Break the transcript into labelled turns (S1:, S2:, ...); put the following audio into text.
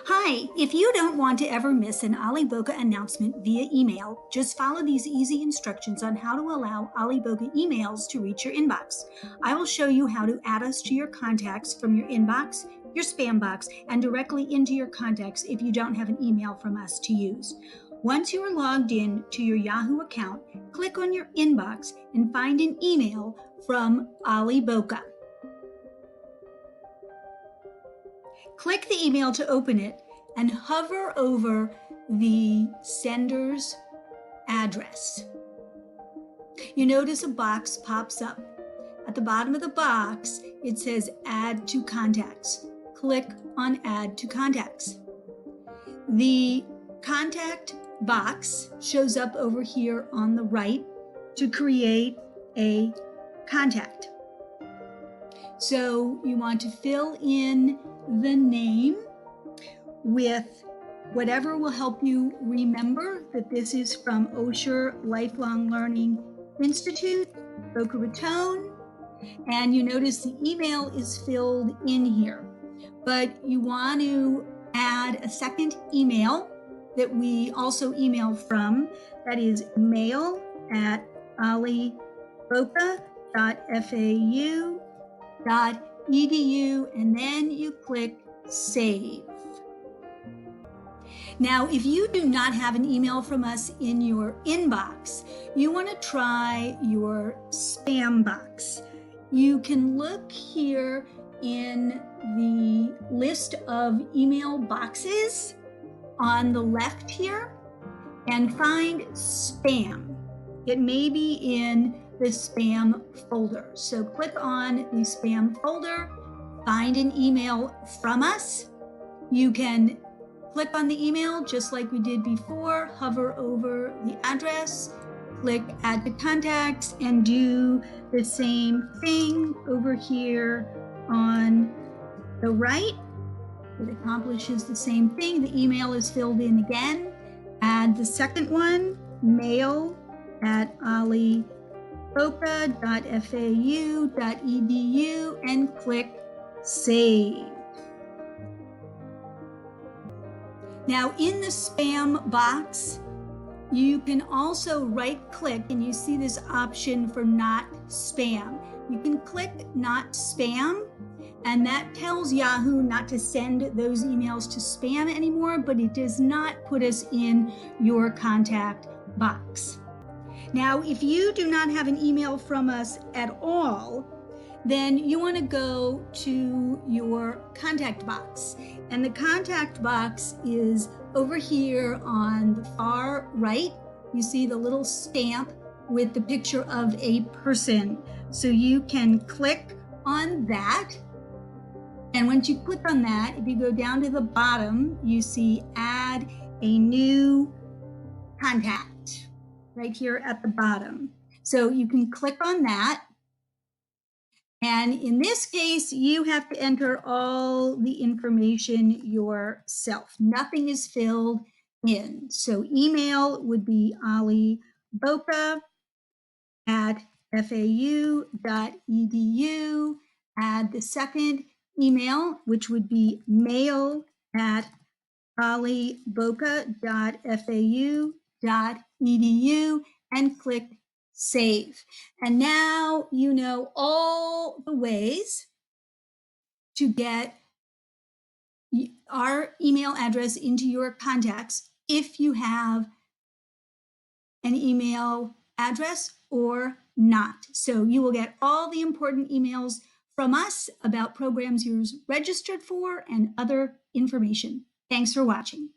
S1: Hi, if you don't want to ever miss an OLLI Boca announcement via email, just follow these easy instructions on how to allow OLLI Boca emails to reach your inbox. I will show you how to add us to your contacts from your inbox, your spam box, and directly into your contacts if you don't have an email from us to use. Once you are logged in to your Yahoo account, click on your inbox and find an email from OLLI Boca. Click the email to open it and hover over the sender's address. You notice a box pops up. At the bottom of the box, it says Add to Contacts. Click on Add to Contacts. The contact box shows up over here on the right to create a contact. So you want to fill in the name with whatever will help you remember that this is from Osher Lifelong Learning Institute, Boca Raton. And you notice the email is filled in here, but you want to add a second email that we also email from. That is mail@olliboca.fau.edu, and then you click Save. Now, if you do not have an email from us in your inbox, you want to try your spam box. You can look here in the list of email boxes on the left here and find spam. It may be in the spam folder. So click on the spam folder, find an email from us. You can click on the email just like we did before, hover over the address, click Add to Contacts, and do the same thing over here on the right. It accomplishes the same thing. The email is filled in again. Add the second one, mail@olliboca.fau.edu, and click Save. Now in the spam box, you can also right-click and you see this option for not spam. You can click not spam, and that tells Yahoo not to send those emails to spam anymore, but it does not put us in your contact box. Now, if you do not have an email from us at all, then you want to go to your contact box. And the contact box is over here on the far right. You see the little stamp with the picture of a person. So you can click on that. And once you click on that, if you go down to the bottom, you see Add a New Contact right here at the bottom. So you can click on that. And in this case, you have to enter all the information yourself. Nothing is filled in. So email would be olliboca@fau.edu. Add the second email, which would be mail@olliboca.fau.edu, and click Save. And now you know all the ways to get our email address into your contacts if you have an email address or not. So you will get all the important emails from us about programs you're registered for and other information. Thanks for watching.